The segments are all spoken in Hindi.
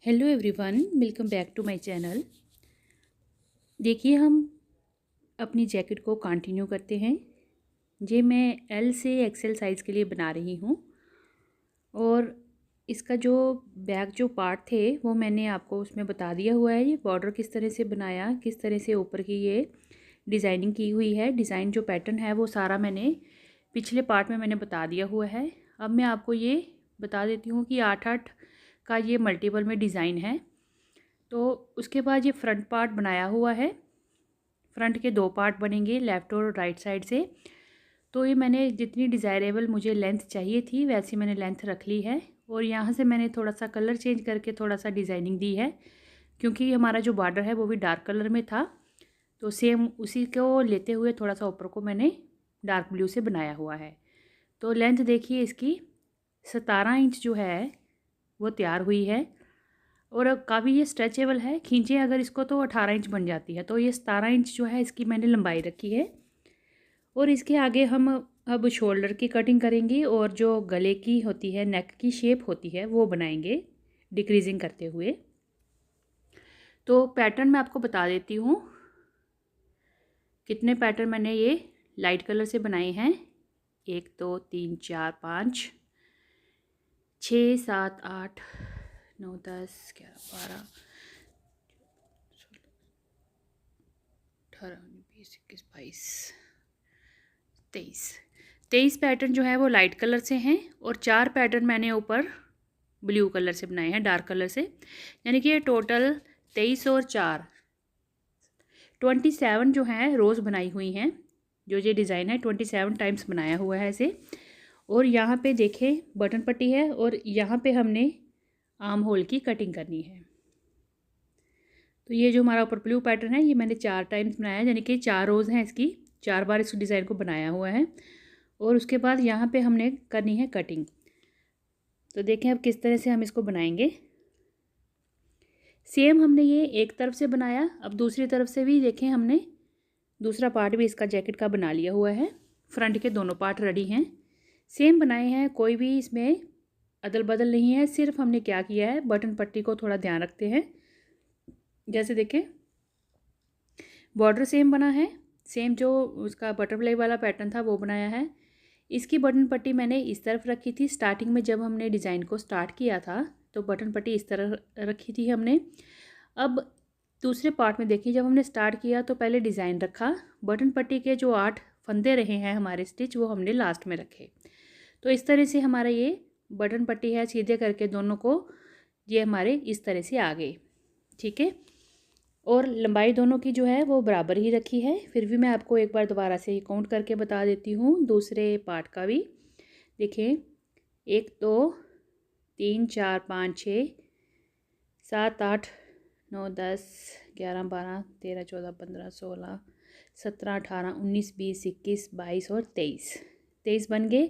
Hello everyone, welcome back to my channel. देखिए, हम अपनी जैकेट को कंटिन्यू करते हैं। ये मैं एल से एक्सएल साइज़ के लिए बना रही हूँ और इसका जो बैक जो पार्ट थे वो मैंने आपको उसमें बता दिया हुआ है। ये बॉर्डर किस तरह से बनाया, किस तरह से ऊपर की ये डिज़ाइनिंग की हुई है। डिज़ाइन जो पैटर्न है वो सारा मैंने पिछले पार्ट में मैंने बता दिया हुआ है। अब मैं आपको ये बता देती हूँ कि 8-8 का ये मल्टीपल में डिज़ाइन है। तो उसके बाद ये फ्रंट पार्ट बनाया हुआ है। फ्रंट के 2 पार्ट बनेंगे, लेफ़्ट और राइट साइड से। तो ये मैंने जितनी डिज़ायरेबल मुझे लेंथ चाहिए थी वैसी मैंने लेंथ रख ली है और यहाँ से मैंने थोड़ा सा कलर चेंज करके थोड़ा सा डिज़ाइनिंग दी है, क्योंकि हमारा जो बॉर्डर है वो भी डार्क कलर में था। तो सेम उसी को लेते हुए थोड़ा सा ऊपर को मैंने डार्क ब्लू से बनाया हुआ है। तो लेंथ देखिए इसकी 17 इंच जो है वो तैयार हुई है और अब काफ़ी ये स्ट्रेचेबल है। खींचे अगर इसको तो 18 इंच बन जाती है। तो ये 17 इंच जो है इसकी मैंने लंबाई रखी है और इसके आगे हम अब शोल्डर की कटिंग करेंगे और जो गले की होती है, नेक की शेप होती है वो बनाएंगे डिक्रीजिंग करते हुए। तो पैटर्न मैं आपको बता देती हूँ कितने पैटर्न मैंने ये लाइट कलर से बनाए हैं। 1 2 3 4 5 6 7 8 9 10 11 12 18 19 20 21 22 23 पैटर्न जो है वो लाइट कलर से हैं और 4 पैटर्न मैंने ऊपर ब्लू कलर से बनाए हैं, डार्क कलर से। यानी कि ये टोटल 23 और 4 27 जो हैं रोज़ बनाई हुई हैं। जो ये डिज़ाइन है 27 टाइम्स बनाया हुआ है इसे। और यहाँ पे देखें बटन पट्टी है और यहाँ पे हमने आर्म होल की कटिंग करनी है। तो ये जो हमारा ऊपर ब्लू पैटर्न है ये मैंने 4 टाइम्स बनाया है, यानी कि 4 रोज़ हैं इसकी, 4 बार इस डिज़ाइन को बनाया हुआ है। और उसके बाद यहाँ पे हमने करनी है कटिंग। तो देखें अब किस तरह से हम इसको बनाएंगे। सेम हमने ये एक तरफ से बनाया, अब दूसरी तरफ से भी देखें हमने दूसरा पार्ट भी इसका जैकेट का बना लिया हुआ है। फ्रंट के दोनों पार्ट रेडी हैं, सेम बनाए हैं, कोई भी इसमें अदल बदल नहीं है। सिर्फ हमने क्या किया है, बटन पट्टी को थोड़ा ध्यान रखते हैं। जैसे देखें बॉर्डर सेम बना है, सेम जो उसका बटरफ्लाई वाला पैटर्न था वो बनाया है। इसकी बटन पट्टी मैंने इस तरफ रखी थी। स्टार्टिंग में जब हमने डिज़ाइन को स्टार्ट किया था तो बटन पट्टी इस तरह रखी थी हमने। अब दूसरे पार्ट में देखिए, जब हमने स्टार्ट किया तो पहले डिज़ाइन रखा, बटन पट्टी के जो 8 फंदे रहे हैं हमारे स्टिच वो हमने लास्ट में रखे। तो इस तरह से हमारा ये बटन पट्टी है, सीधे करके दोनों को ये हमारे इस तरह से आ गए, ठीक है। और लंबाई दोनों की जो है वो बराबर ही रखी है। फिर भी मैं आपको एक बार दोबारा से काउंट करके बता देती हूँ दूसरे पार्ट का भी। देखें 1 2 3 4 5 6 7 8 9 10 11 12 13 14 15 16 17 18 19 20 21 22 और 23 बन गए।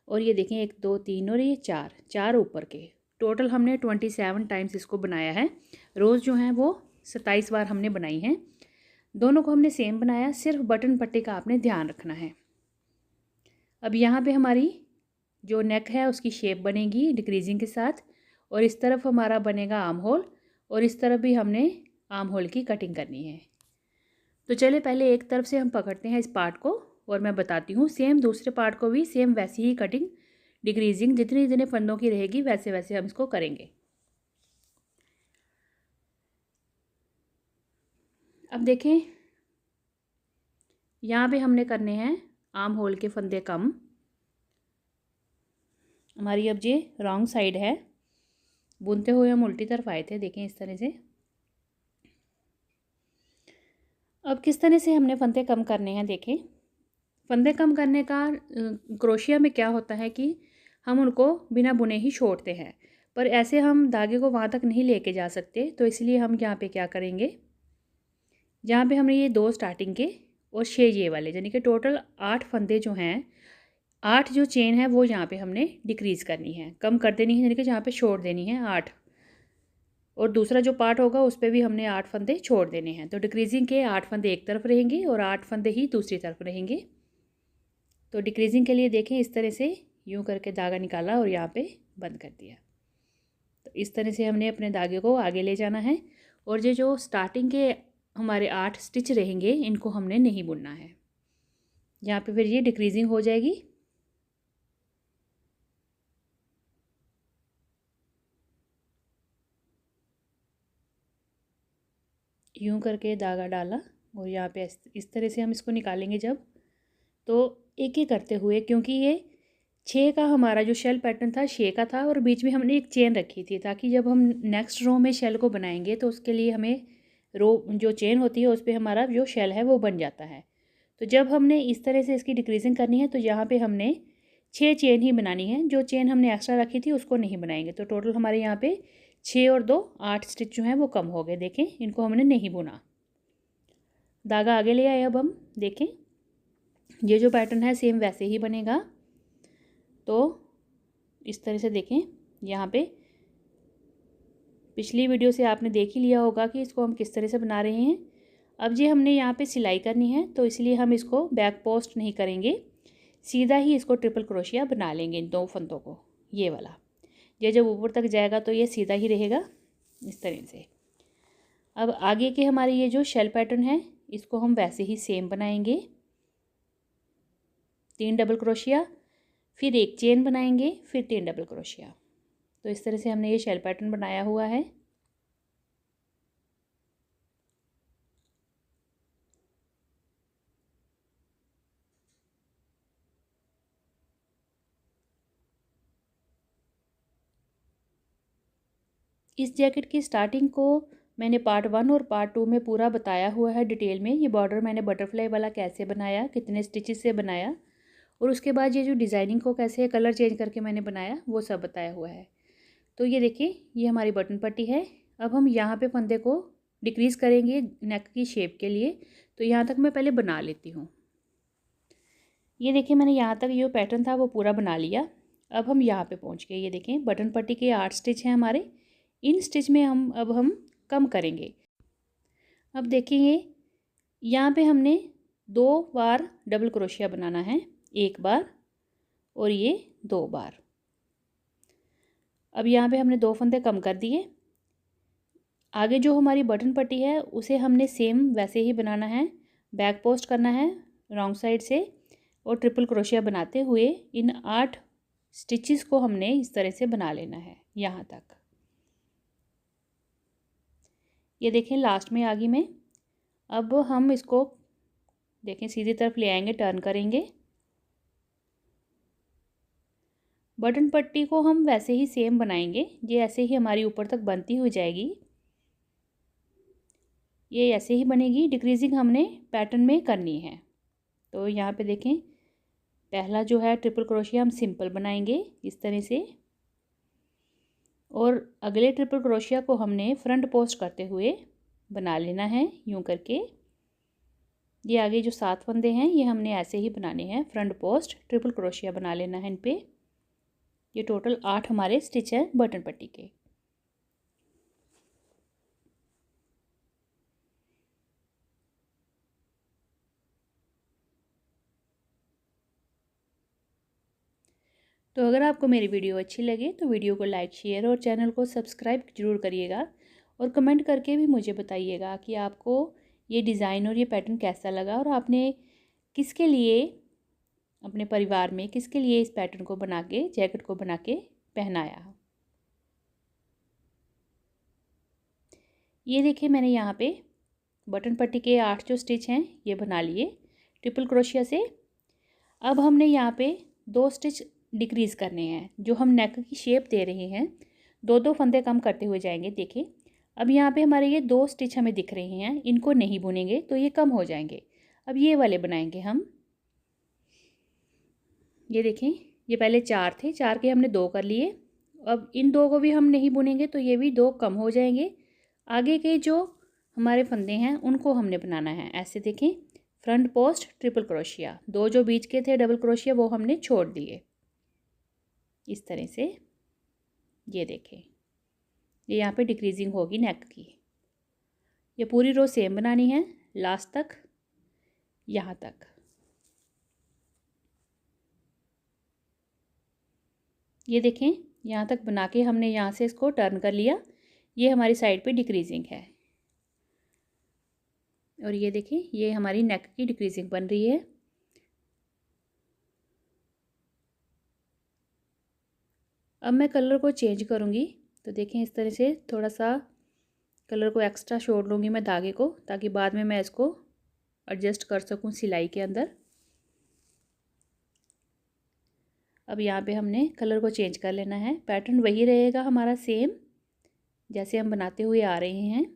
और ये देखें 1 2 3 और ये 4 ऊपर के, टोटल हमने 27 टाइम्स इसको बनाया है। रोज़ जो हैं वो 27 बार हमने बनाई हैं। दोनों को हमने सेम बनाया, सिर्फ बटन पट्टी का आपने ध्यान रखना है। अब यहाँ पे हमारी जो नेक है उसकी शेप बनेगी डिक्रीजिंग के साथ और इस तरफ हमारा बनेगा आर्म होल और इस तरफ भी हमने आर्म होल की कटिंग करनी है। तो चलिए पहले एक तरफ से हम पकड़ते हैं इस पार्ट को और मैं बताती हूँ। सेम दूसरे पार्ट को भी सेम वैसी ही कटिंग डिक्रीजिंग जितने जितने फंदों की रहेगी वैसे वैसे हम इसको करेंगे। अब देखें यहाँ पे हमने करने हैं आर्म होल के फंदे कम। हमारी अब ये रॉन्ग साइड है, बुनते हुए हम उल्टी तरफ आए थे, देखें इस तरह से। अब किस तरह से हमने फंदे कम करने हैं, देखें। फंदे कम करने का क्रोशिया में क्या होता है कि हम उनको बिना बुने ही छोड़ते हैं, पर ऐसे हम धागे को वहाँ तक नहीं लेके जा सकते। तो इसलिए हम यहाँ पे क्या करेंगे, जहाँ पे हमने ये 2 स्टार्टिंग के और 6 ये वाले, यानी कि टोटल 8 फंदे जो हैं, 8 जो चेन है वो यहाँ पे हमने डिक्रीज़ करनी है, कम कर देनी है, यानी कि जहाँ पे छोड़ देनी है 8। और दूसरा जो पार्ट होगा उस पर भी हमने 8 फंदे छोड़ देने हैं। तो डिक्रीजिंग के 8 फंदे एक तरफ रहेंगे और 8 फंदे ही दूसरी तरफ रहेंगे। तो डिक्रीजिंग के लिए देखें इस तरह से यूँ करके धागा निकाला और यहाँ पे बंद कर दिया। तो इस तरह से हमने अपने धागे को आगे ले जाना है और ये जो स्टार्टिंग के हमारे 8 स्टिच रहेंगे इनको हमने नहीं बुनना है। यहाँ पे फिर ये डिक्रीजिंग हो जाएगी। यूं करके धागा डाला और यहाँ पे इस तरह से हम इसको निकालेंगे जब, तो एक एक करते हुए, क्योंकि ये 6 का हमारा जो शेल पैटर्न था 6 का था और बीच में हमने एक चेन रखी थी ताकि जब हम नेक्स्ट रो में शेल को बनाएंगे तो उसके लिए हमें रो जो चेन होती है उस पर हमारा जो शेल है वो बन जाता है। तो जब हमने इस तरह से इसकी डिक्रीजिंग करनी है तो यहाँ पे हमने 6 चेन ही बनानी है। जो चेन हमने एक्स्ट्रा रखी थी उसको नहीं बनाएंगे। तो टोटल हमारे यहाँ पे 6 और 2 8 स्टिच जो हैं वो कम हो गए। देखें, इनको हमने नहीं बुना। धागा आगे ले आए। अब हम देखें ये जो पैटर्न है सेम वैसे ही बनेगा। तो इस तरह से देखें, यहाँ पे पिछली वीडियो से आपने देख ही लिया होगा कि इसको हम किस तरह से बना रहे हैं। अब ये हमने यहाँ पे सिलाई करनी है तो इसलिए हम इसको बैक पोस्ट नहीं करेंगे, सीधा ही इसको ट्रिपल क्रोशिया बना लेंगे इन 2 फंदों को। ये वाला ये जब ऊपर तक जाएगा तो ये सीधा ही रहेगा इस तरह से। अब आगे के हमारे ये जो शेल पैटर्न है इसको हम वैसे ही सेम बनाएंगे। 3 डबल क्रोशिया, फिर एक चेन बनाएंगे, फिर 3 डबल क्रोशिया। तो इस तरह से हमने ये शेल पैटर्न बनाया हुआ है। इस जैकेट की स्टार्टिंग को मैंने पार्ट 1 और पार्ट 2 में पूरा बताया हुआ है डिटेल में। ये बॉर्डर मैंने बटरफ्लाई वाला कैसे बनाया, कितने स्टिचेस से बनाया, और उसके बाद ये जो डिज़ाइनिंग को कैसे कलर चेंज करके मैंने बनाया वो सब बताया हुआ है। तो ये देखिए, ये हमारी बटन पट्टी है। अब हम यहाँ पे फंदे को डिक्रीज़ करेंगे नेक की शेप के लिए। तो यहाँ तक मैं पहले बना लेती हूँ। ये देखिए, मैंने यहाँ तक जो पैटर्न था वो पूरा बना लिया। अब हम यहाँ पे पहुँच गए। ये देखें, बटन पट्टी के 8 स्टिच हैं हमारे। इन स्टिच में हम कम करेंगे। अब देखेंगे, यहाँ पे हमने 2 बार डबल क्रोशिया बनाना है, 1 बार और ये 2 बार। अब यहाँ पे हमने 2 फंदे कम कर दिए। आगे जो हमारी बटन पट्टी है उसे हमने सेम वैसे ही बनाना है। बैक पोस्ट करना है रॉन्ग साइड से और ट्रिपल क्रोशिया बनाते हुए इन 8 स्टिचेस को हमने इस तरह से बना लेना है यहाँ तक। ये देखें, लास्ट में आ गई मैं। अब हम इसको देखें सीधी तरफ ले आएंगे, टर्न करेंगे। बटन पट्टी को हम वैसे ही सेम बनाएंगे। ये ऐसे ही हमारी ऊपर तक बनती हुई जाएगी। ये ऐसे ही बनेगी। डिक्रीजिंग हमने पैटर्न में करनी है। तो यहाँ पे देखें, पहला जो है ट्रिपल क्रोशिया हम सिंपल बनाएंगे इस तरह से, और अगले ट्रिपल क्रोशिया को हमने फ्रंट पोस्ट करते हुए बना लेना है यूं करके। ये आगे जो 7 फंदे हैं ये हमने ऐसे ही बनाने हैं, फ्रंट पोस्ट ट्रिपल क्रोशिया बना लेना है इन पे। ये टोटल 8 हमारे स्टिच हैं बटन पट्टी के। तो अगर आपको मेरी वीडियो अच्छी लगे तो वीडियो को लाइक, शेयर और चैनल को सब्सक्राइब जरूर करिएगा, और कमेंट करके भी मुझे बताइएगा कि आपको ये डिज़ाइन और ये पैटर्न कैसा लगा और आपने किसके लिए, अपने परिवार में किसके लिए इस पैटर्न को बना के, जैकेट को बना के पहनाया। ये देखिए, मैंने यहाँ पे बटन पट्टी के 8 जो स्टिच हैं ये बना लिए ट्रिपल क्रोशिया से। अब हमने यहाँ पे 2 स्टिच डिक्रीज़ करने हैं। जो हम नेक की शेप दे रहे हैं 2-2 फंदे कम करते हुए जाएंगे। देखिए, अब यहाँ पे हमारे ये 2 स्टिच हमें दिख रहे हैं, इनको नहीं बुनेंगे तो ये कम हो जाएंगे। अब ये वाले बनाएंगे हम। ये देखें, ये पहले 4 थे, 4 के हमने 2 कर लिए। अब इन 2 को भी हम नहीं बुनेंगे तो ये भी 2 कम हो जाएंगे। आगे के जो हमारे फंदे हैं उनको हमने बनाना है ऐसे। देखें, फ्रंट पोस्ट ट्रिपल क्रोशिया, 2 जो बीच के थे डबल क्रोशिया वो हमने छोड़ दिए इस तरह से। ये देखें, ये यहाँ पे डिक्रीजिंग होगी नेक की। ये पूरी रो सेम बनानी है लास्ट तक, यहाँ तक। ये देखें, यहाँ तक बना के हमने यहाँ से इसको टर्न कर लिया। ये हमारी साइड पे डिक्रीजिंग है और ये देखिए ये हमारी नेक की डिक्रीजिंग बन रही है। अब मैं कलर को चेंज करूँगी, तो देखें इस तरह से थोड़ा सा कलर को एक्स्ट्रा छोड़ लूँगी मैं धागे को, ताकि बाद में मैं इसको एडजस्ट कर सकूँ सिलाई के अंदर। अब यहाँ पे हमने कलर को चेंज कर लेना है। पैटर्न वही रहेगा हमारा सेम जैसे हम बनाते हुए आ रहे हैं।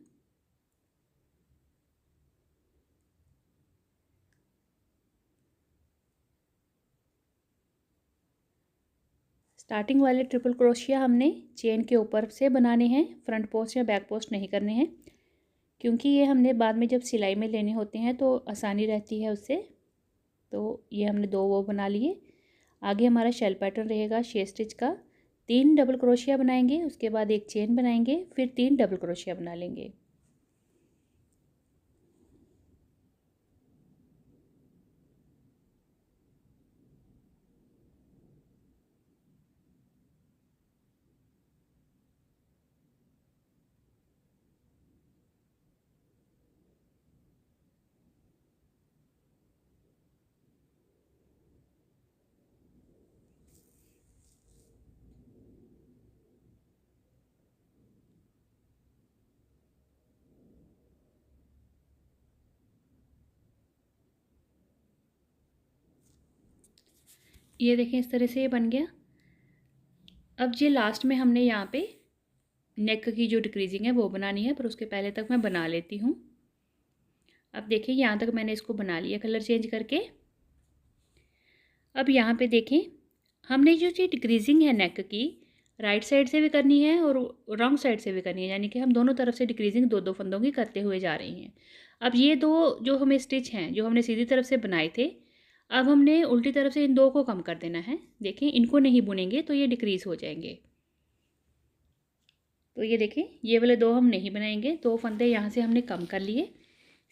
स्टार्टिंग वाले ट्रिपल क्रोशिया हमने चेन के ऊपर से बनाने हैं, फ्रंट पोस्ट या बैक पोस्ट नहीं करने हैं, क्योंकि ये हमने बाद में जब सिलाई में लेने होते हैं तो आसानी रहती है उससे। तो ये हमने 2 वो बना लिए। आगे हमारा शेल पैटर्न रहेगा 6 स्टिच का। 3 डबल क्रोशिया बनाएंगे, उसके बाद एक चेन बनाएंगे, फिर 3 डबल क्रोशिया बना लेंगे। ये देखें इस तरह से ये बन गया। अब ये लास्ट में हमने यहाँ पे नेक की जो डिक्रीजिंग है वो बनानी है, पर उसके पहले तक मैं बना लेती हूँ। अब देखिए यहाँ तक मैंने इसको बना लिया कलर चेंज करके। अब यहाँ पे देखें हमने जो डिक्रीजिंग है नेक की, राइट साइड से भी करनी है और रॉन्ग साइड से भी करनी है, यानी कि हम दोनों तरफ से डिक्रीजिंग 2-2 फंदों की करते हुए जा रही हैं। अब ये 2 जो हमें स्टिच हैं जो हमने सीधी तरफ से बनाए थे, अब हमने उल्टी तरफ से इन 2 को कम कर देना है। देखें इनको नहीं बुनेंगे तो ये डिक्रीज़ हो जाएंगे। तो ये देखें ये वाले 2 हम नहीं बनाएंगे, 2 फंदे यहाँ से हमने कम कर लिए,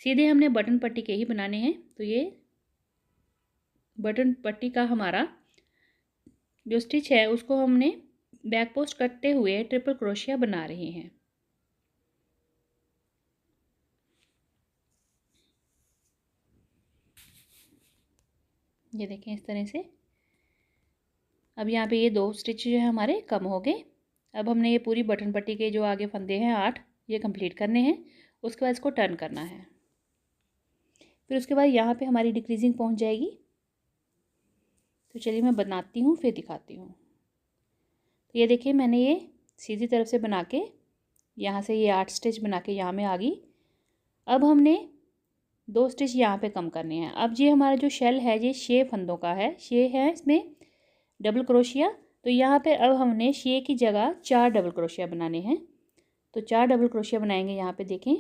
सीधे हमने बटन पट्टी के ही बनाने हैं। तो ये बटन पट्टी का हमारा जो स्टिच है उसको हमने बैक पोस्ट करते हुए ट्रिपल क्रोशिया बना रहे हैं। ये देखें इस तरह से। अब यहाँ पे ये 2 स्टिच जो है हमारे कम हो गए। अब हमने ये पूरी बटन पट्टी के जो आगे फंदे हैं 8 ये कंप्लीट करने हैं। उसके बाद इसको टर्न करना है। फिर उसके बाद यहाँ पे हमारी डिक्रीजिंग पहुँच जाएगी। तो चलिए मैं बनाती हूँ फिर दिखाती हूँ। तो ये देखिए मैंने ये सीधी तरफ से बना के यहाँ से ये 8 स्टिच बना के यहाँ में आ गई। अब हमने 2 स्टिच यहाँ पे कम करने हैं। अब ये हमारा जो शेल है ये 6 फंदों का है, 6 है इसमें डबल क्रोशिया। तो यहाँ पे अब हमने 6 की जगह 4 डबल क्रोशिया बनाने हैं। तो 4 डबल क्रोशिया बनाएंगे। यहाँ पे देखें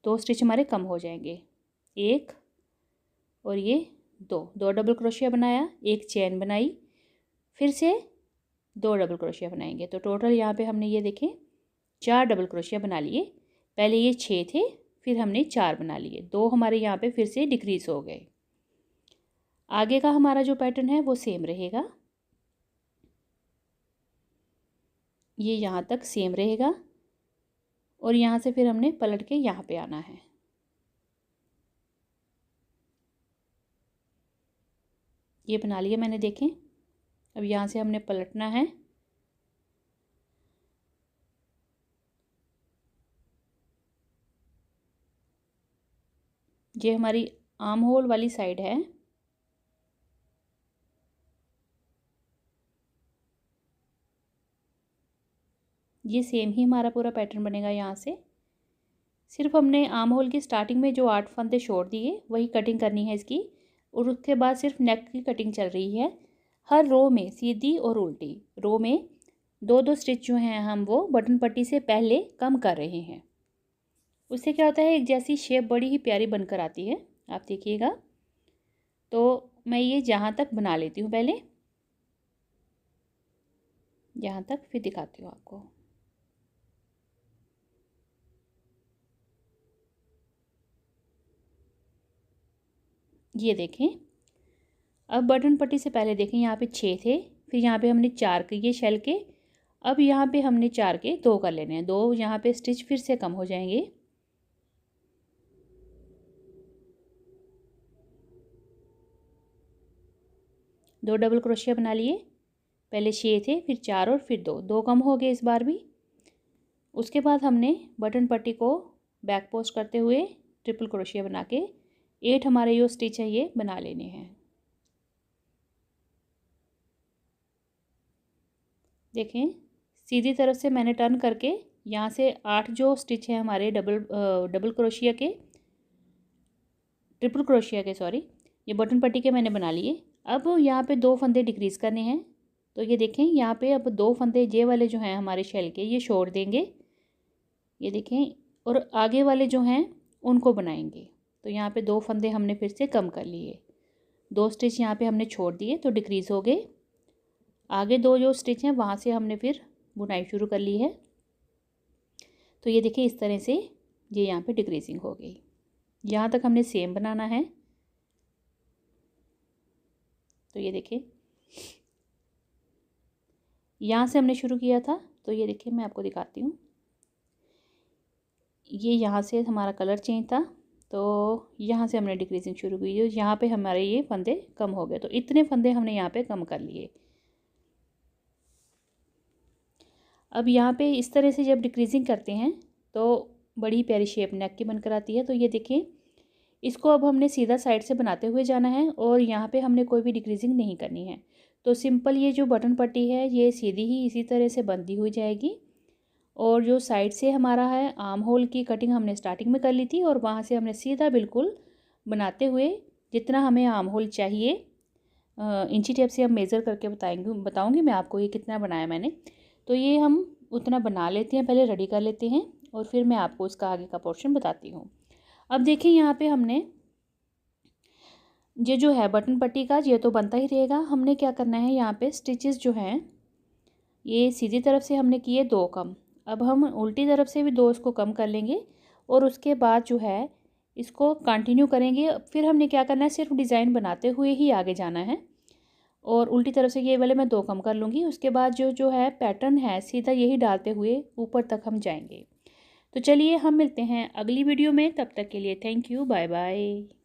2 स्टिच हमारे कम हो जाएंगे, 1 और ये 2 डबल क्रोशिया बनाया, एक चेन बनाई, फिर से 2 डबल क्रोशिया बनाएंगे। तो टोटल यहाँ पे हमने ये देखें 4 डबल क्रोशिया बना लिए। पहले ये 6 थे, फिर हमने 4 बना लिए, 2 हमारे यहाँ पे फिर से डिक्रीज हो गए। आगे का हमारा जो पैटर्न है वो सेम रहेगा, ये यहाँ तक सेम रहेगा और यहाँ से फिर हमने पलट के यहाँ पे आना है। ये बना लिया मैंने, देखें। अब यहाँ से हमने पलटना है। ये हमारी आर्म होल वाली साइड है। ये सेम ही हमारा पूरा पैटर्न बनेगा। यहाँ से सिर्फ हमने आर्म होल की स्टार्टिंग में जो 8 फंदे छोड़ दिए वही कटिंग करनी है इसकी, और उसके बाद सिर्फ नेक की कटिंग चल रही है। हर रो में सीधी और उल्टी रो में 2-2 स्टिच जो हैं हम वो बटन पट्टी से पहले कम कर रहे हैं। उससे क्या होता है एक जैसी शेप बड़ी ही प्यारी बनकर आती है, आप देखिएगा। तो मैं ये जहाँ तक बना लेती हूँ पहले, यहाँ तक, फिर दिखाती हूँ आपको। ये देखें अब बटन पट्टी से पहले देखें यहाँ पे 6 थे, फिर यहाँ पे हमने 4 किए शेल के। अब यहाँ पे हमने 4 के 2 कर लेने हैं, 2 यहाँ पे स्टिच फिर से कम हो जाएंगे। दो डबल क्रोशिया बना लिए, पहले 6 थे, फिर 4 और फिर 2, 2 कम हो गए इस बार भी। उसके बाद हमने बटन पट्टी को बैक पोस्ट करते हुए ट्रिपल क्रोशिया बना के 8 हमारे जो स्टिच है ये बना लेने हैं। देखें, सीधी तरफ से मैंने टर्न करके यहाँ से 8 जो स्टिच है हमारे डबल क्रोशिया के, ट्रिपल क्रोशिया के सॉरी, ये बटन पट्टी के मैंने बना लिए। अब यहाँ पे 2 फंदे डिक्रीज़ करने हैं। तो ये देखें, यहाँ पे अब 2 फंदे ये वाले जो हैं हमारे शेल के, ये छोड़ देंगे, ये देखें, और आगे वाले जो हैं उनको बनाएंगे। तो यहाँ पे 2 फंदे हमने फिर से कम कर लिए, 2 स्टिच यहाँ पे हमने छोड़ दिए तो डिक्रीज़ हो गए। आगे 2 जो स्टिच हैं वहाँ से हमने फिर बुनाई शुरू कर ली है। तो ये देखिए, इस तरह से ये यहाँ पे डिक्रीजिंग हो गई। यहाँ तक हमने सेम बनाना है। तो ये देखिए, यहाँ से हमने शुरू किया था, तो ये देखिए मैं आपको दिखाती हूँ। ये यहाँ से हमारा कलर चेंज था, तो यहाँ से हमने डिक्रीजिंग शुरू की, जो यहाँ पे हमारे ये फंदे कम हो गए। तो इतने फंदे हमने यहाँ पे कम कर लिए। अब यहाँ पे इस तरह से जब डिक्रीजिंग करते हैं तो बड़ी प्यारी शेप नेक की बनकर आती है। तो ये देखें, इसको अब हमने सीधा साइड से बनाते हुए जाना है और यहाँ पे हमने कोई भी डिक्रीजिंग नहीं करनी है। तो सिंपल ये जो बटन पट्टी है ये सीधी ही इसी तरह से बंधी हुई जाएगी। और जो साइड से हमारा है आर्म होल की कटिंग हमने स्टार्टिंग में कर ली थी, और वहाँ से हमने सीधा बिल्कुल बनाते हुए जितना हमें आर्म होल चाहिए, इंची टेप से हम मेज़र करके बताऊँगी मैं आपको ये कितना बनाया मैंने। तो ये हम उतना बना लेते हैं, पहले रेडी कर लेते हैं और फिर मैं आपको इसका आगे का पोर्शन बताती हूँ। अब देखिए, यहाँ पे हमने ये जो है बटन पट्टी का ये तो बनता ही रहेगा। हमने क्या करना है, यहाँ पे स्टिचेस जो हैं ये सीधी तरफ से हमने किए 2 कम, अब हम उल्टी तरफ से भी 2 इसको कम कर लेंगे और उसके बाद जो है इसको कंटिन्यू करेंगे। फिर हमने क्या करना है, सिर्फ डिज़ाइन बनाते हुए ही आगे जाना है। और उल्टी तरफ से ये वाले मैं 2 कम कर लूँगी। उसके बाद जो है पैटर्न है सीधा यही डालते हुए ऊपर तक हम जाएंगे। तो चलिए हम मिलते हैं अगली वीडियो में, तब तक के लिए थैंक यू, बाय बाय।